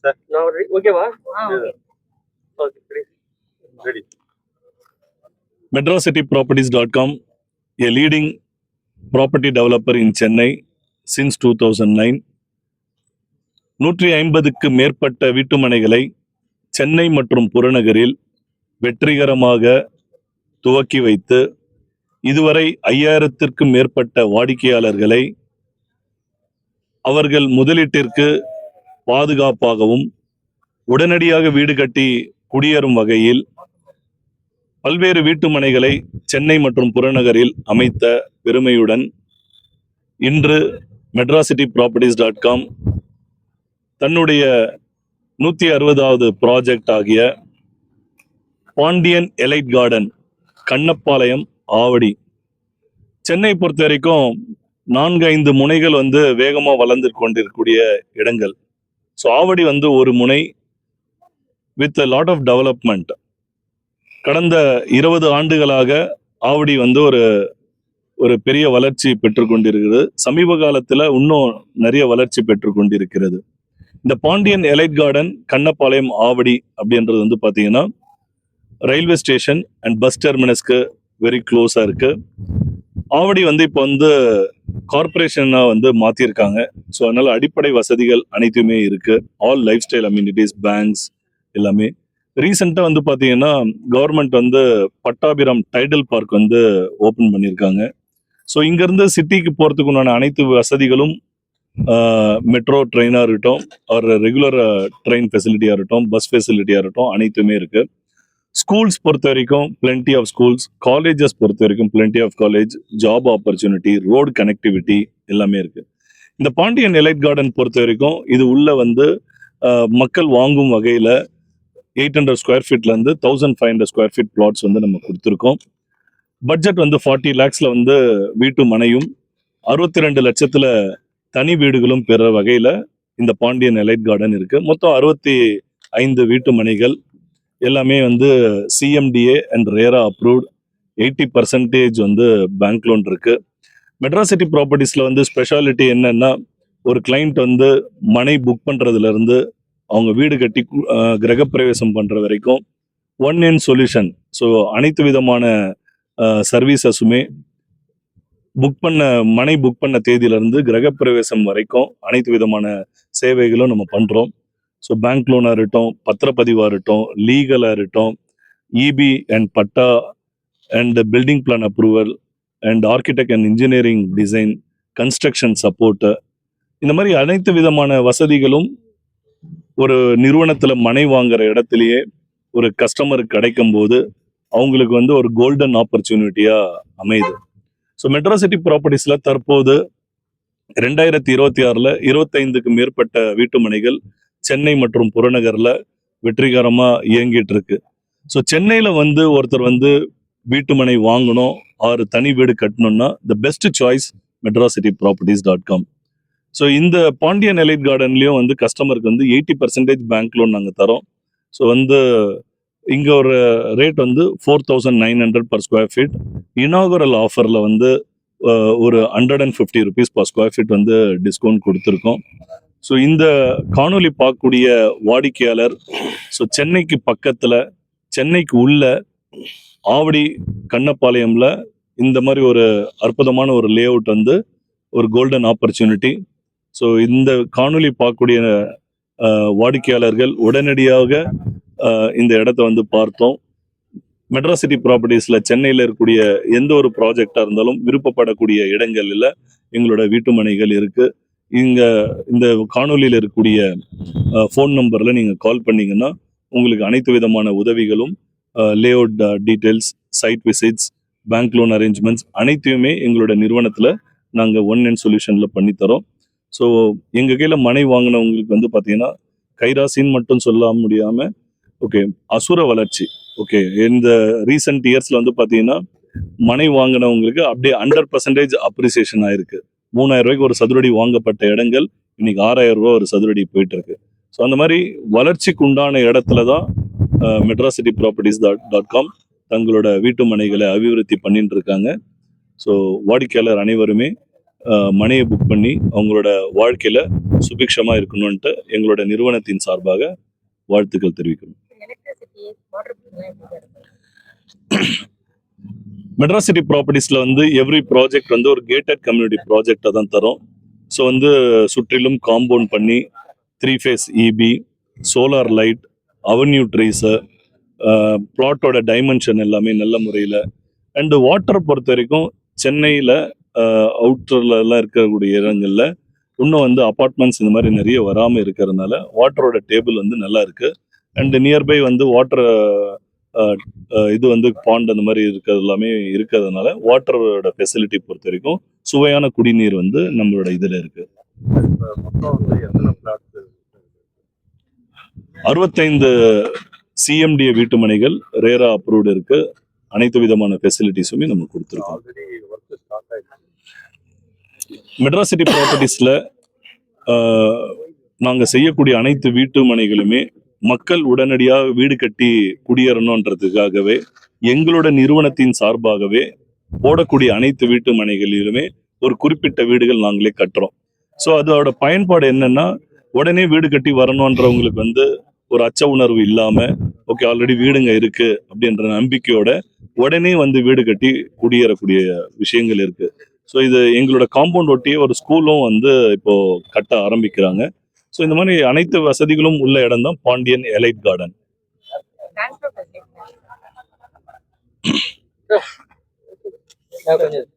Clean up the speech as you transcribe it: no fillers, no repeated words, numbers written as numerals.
Sir. Now okay va? Okay. Okay, please. Ready. MetroCityProperties.com, a leading property developer in Chennai since 2009. 150க்கு மேற்பட்ட வீட்டுமனைகளை சென்னை மற்றும் புறநகரில் வெற்றிகரமாக துவக்கி வைத்து இதுவரை 5000த்திற்கும் மேற்பட்ட வாடிக்கையாளர்களை அவர்கள் முதலீட்டிற்கு பாதுகாப்பாகவும் உடனடியாக வீடு கட்டி குடியேறும் வகையில் பல்வேறு வீட்டுமனைகளை சென்னை மற்றும் புறநகரில் அமைத்த பெருமையுடன் இன்று MetroCityProperties.com தன்னுடைய 160வது ப்ராஜெக்ட் ஆகிய பாண்டியன் எலைட் கார்டன் கண்ணப்பாளையம் ஆவடி சென்னை பொறுத்த வரைக்கும் 4-5 முனைகள் வேகமா வளர்ந்து கொண்டிருக்கக்கூடிய இடங்கள். ஸோ ஆவடி ஒரு முனை வித் லாட் ஆஃப் டெவலப்மெண்ட். கடந்த 20 ஆண்டுகளாக ஆவடி ஒரு பெரிய வளர்ச்சி பெற்று கொண்டிருக்கிறது. சமீப காலத்துல இன்னும் நிறைய வளர்ச்சி பெற்று கொண்டிருக்கிறது. இந்த பாண்டியன் எலைட் கார்டன் கண்ணப்பாளையம் ஆவடி அப்படின்றது பாத்தீங்கன்னா ரயில்வே ஸ்டேஷன் அண்ட் பஸ் டெர்மினஸ்க்கு வெரி க்ளோஸா இருக்கு. ஆவடி இப்போ கார்பரேஷனா மாத்திருக்காங்க. ஸோ அதனால அடிப்படை வசதிகள் அனைத்துமே இருக்கு. All lifestyle amenities, banks எல்லாமே. ரீசெண்டா பாத்தீங்கன்னா government Pattabiram Tidel park open பண்ணியிருக்காங்க. ஸோ இங்க இருந்து சிட்டிக்கு போறதுக்கு உண்டான அனைத்து வசதிகளும் மெட்ரோ ட்ரெயினாக இருக்கட்டும், ஒரு ரெகுலர் ட்ரெயின் ஃபெசிலிட்டியாக இருக்கட்டும், பஸ் ஃபெசிலிட்டியாக இருக்கட்டும், அனைத்துமே இருக்கு. ஸ்கூல்ஸ் பொறுத்த வரைக்கும் பிளென்டி ஆஃப் ஸ்கூல்ஸ், காலேஜஸ் பொறுத்த வரைக்கும் plenty of college, job opportunity, road connectivity எல்லாமே இருக்கு. இந்த பாண்டியன் எலைட் கார்டன் பொறுத்த வரைக்கும் இது உள்ள மக்கள் வாங்கும் வகையில் 800 ஸ்கொயர் ஃபீட்ல இருந்து 1500 ஸ்கொயர் ஃபீட் பிளாட்ஸ் நம்ம கொடுத்துருக்கோம். பட்ஜெட் 40 lakhsல வீட்டு மனையும் 62 லட்சத்துல தனி வீடுகளும் பெற வகையில இந்த பாண்டியன் எலைட் கார்டன் இருக்கு. மொத்தம் 65 வீட்டு மனைகள் எல்லாமே சிஎம்டிஏ அண்ட் ரேரா அப்ரூவ்ட். 80% பேங்க் லோன் இருக்கு. மெட்ராசிட்டி ப்ராப்பர்ட்டிஸ்ல ஸ்பெஷாலிட்டி என்னன்னா, ஒரு கிளைண்ட் மனை புக் பண்றதுல இருந்து அவங்க வீடு கட்டி கிரகப்பிரவேசம் பண்ற வரைக்கும் ஒன் இன் சொல்யூஷன். ஸோ அனைத்து விதமான சர்வீசஸுமே மனை புக் பண்ண தேதியிலிருந்து கிரகப்பிரவேசம் வரைக்கும் அனைத்து விதமான சேவைகளும் நம்ம பண்றோம். ஸோ பேங்க் லோனாக இருக்கட்டும், பத்திரப்பதிவாக இருக்கட்டும், லீகலாக இருக்கட்டும், EB and patta and building plan approval and architect and engineering design, construction support, இந்த மாதிரி அனைத்து விதமான வசதிகளும் ஒரு நிறுவனத்தில் மனை வாங்குற இடத்துலையே ஒரு கஸ்டமருக்கு கிடைக்கும் போது அவங்களுக்கு ஒரு கோல்டன் ஆப்பர்ச்சுனிட்டியாக அமையுது. ஸோ மெட்ரோசிட்டி ப்ராப்பர்ட்டிஸ்ல தற்போது 2026ல் 25க்கு மேற்பட்ட வீட்டுமனைகள் சென்னை மற்றும் புறநகர்ல வெற்றிகரமா இயங்கிட்டு இருக்கு. ஸோ சென்னையில ஒருத்தர் வீட்டுமனை வாங்கணும், 6 தனி வீடு கட்டணும்னா the best choice MetroCityProperties.com. So இந்த பாண்டியன் எலைட் கார்டன்லயும் கஸ்டமருக்கு 80% பேங்க் லோன் நாங்கள் தரோம். ஸோ இங்க ஒரு rate 4900 per square feet. Inaugural ஆஃபர்ல ஒரு 150 rupees per square feet discount கொடுத்துருக்கோம். ஸோ இந்த காணொலி பார்க்கக்கூடிய வாடிக்கையாளர் சென்னைக்கு பக்கத்துல, சென்னைக்கு உள்ள ஆவடி கண்ணப்பாளையம்ல இந்த மாதிரி ஒரு அற்புதமான ஒரு லே அவுட் ஒரு கோல்டன் ஆப்பர்ச்சுனிட்டி. ஸோ இந்த காணொலி பார்க்கக்கூடிய வாடிக்கையாளர்கள் உடனடியாக இந்த இடத்த பார்த்தோம். மெட்ரோசிட்டி ப்ராப்பர்ட்டிஸ்ல சென்னையில் இருக்கக்கூடிய எந்த ஒரு ப்ராஜெக்டா இருந்தாலும் விருப்பப்படக்கூடிய இடங்கள்ல எங்களோட வீட்டுமனைகள் இருக்கு. இங்க இந்த காணொலியில் இருக்கக்கூடிய ஃபோன் நம்பர்ல நீங்க கால் பண்ணீங்கன்னா உங்களுக்கு அனைத்து விதமான உதவிகளும், layout details, site visits, bank loan arrangements அனைத்தையுமே எங்களோட நிறுவனத்துல நாங்கள் ஒன் அண்ட் சொல்யூஷன்ல பண்ணித்தரோம். ஸோ எங்க கையில மனை வாங்கினவங்களுக்கு பார்த்தீங்கன்னா கைராசின்னு மட்டும் சொல்ல முடியாம ஓகே அசுர வளர்ச்சி. ஓகே இந்த ரீசெண்ட் இயர்ஸ்ல பார்த்தீங்கன்னா மனை வாங்கினவங்களுக்கு அப்படியே 100% அப்ரிசியேஷன் ஆயிருக்கு. 3000 ரூபாய்க்கு ஒரு சதுரடி வாங்கப்பட்ட இடங்கள் இன்னைக்கு 6000 ரூபாய் ஒரு சதுரடி போயிட்டு இருக்கு. ஸோ அந்த மாதிரி வளர்ச்சிக்கு உண்டான இடத்துல தான் MetroCityProperties.com தங்களோட வீட்டு மனைகளை அபிவிருத்தி பண்ணிட்டு இருக்காங்க. ஸோ வாடிக்கையாளர் அனைவருமே மனையை புக் பண்ணி அவங்களோட வாழ்க்கையில சுபிக்ஷமா இருக்கணும்ன்ட்டு எங்களோட நிறுவனத்தின் சார்பாக வாழ்த்துக்கள் தெரிவிக்கிறோம். மெட்ராஸ் சிட்டி ப்ராப்பர்ட்டிஸ்ல வந்து எவ்ரி ப்ராஜெக்ட் வந்து ஒரு கேட்டட் கம்யூனிட்டி ப்ராஜெக்டை தான் தரும். ஸோ வந்து சுற்றிலும் காம்பவுண்ட் பண்ணி 3 phase EB, solar light, avenue trees, பிளாட்டோட டைமென்ஷன் எல்லாமே நல்ல முறையில். அண்டு வாட்டரை பொறுத்த வரைக்கும் சென்னையில் அவுட்டர்லலாம் இருக்கக்கூடிய இடங்களில் இன்னும் வந்து அப்பார்ட்மெண்ட்ஸ் இந்த மாதிரி நிறைய வராமல் இருக்கிறதுனால வாட்டரோட டேபிள் வந்து நல்லா இருக்குது. அண்டு நியர்பை வந்து வாட்டர் இது வந்து பாண்ட் அந்த மாதிரி இருக்கிறது எல்லாமே இருக்கிறதுனால வாட்டரோட ஃபெசிலிட்டி பொறுத்த வரைக்கும் சுவையான குடிநீர் வந்து நம்மளோட இதில் இருக்கு. மொத்தம் வந்து எத்தனை பிளாட்? 65 சிஎம்டிஏ வீட்டு மனைகள் ரேரா அப்ரூவ்டு இருக்கு. அனைத்து விதமான ஃபெசிலிட்டிஸுமே நம்ம கொடுத்துருக்கோம். ஆல்ரெடி ஒர்க் ஸ்டார்ட் ஆயிடுச்சு. மெட்ராஸ் சிட்டி ப்ராப்பர்ட்டிஸில் நாங்கள் செய்யக்கூடிய அனைத்து வீட்டு மனைகளுமே மக்கள் உடனடியாக வீடு கட்டி குடியேறணுன்றதுக்காகவே எங்களோட நிறுவனத்தின் சார்பாகவே போடக்கூடிய அனைத்து வீட்டு மனைகளிலுமே ஒரு குறிப்பிட்ட வீடுகள் நாங்களே கட்டுறோம். ஸோ அதோட பயன்பாடு என்னன்னா, உடனே வீடு கட்டி வரணுன்றவங்களுக்கு வந்து ஒரு அச்ச உணர்வு இல்லாமல், ஓகே ஆல்ரெடி வீடுங்க இருக்கு அப்படின்ற நம்பிக்கையோட உடனே வந்து வீடு கட்டி குடியேறக்கூடிய விஷயங்கள் இருக்கு. ஸோ இது எங்களோட காம்பவுண்ட் ஒட்டியே ஒரு ஸ்கூலும் வந்து இப்போ கட்ட ஆரம்பிக்கிறாங்க. ஸோ இந்த மாதிரி அனைத்து வசதிகளும் உள்ள இடம் தான் பாண்டியன் எலைட் கார்டன். கொஞ்சம்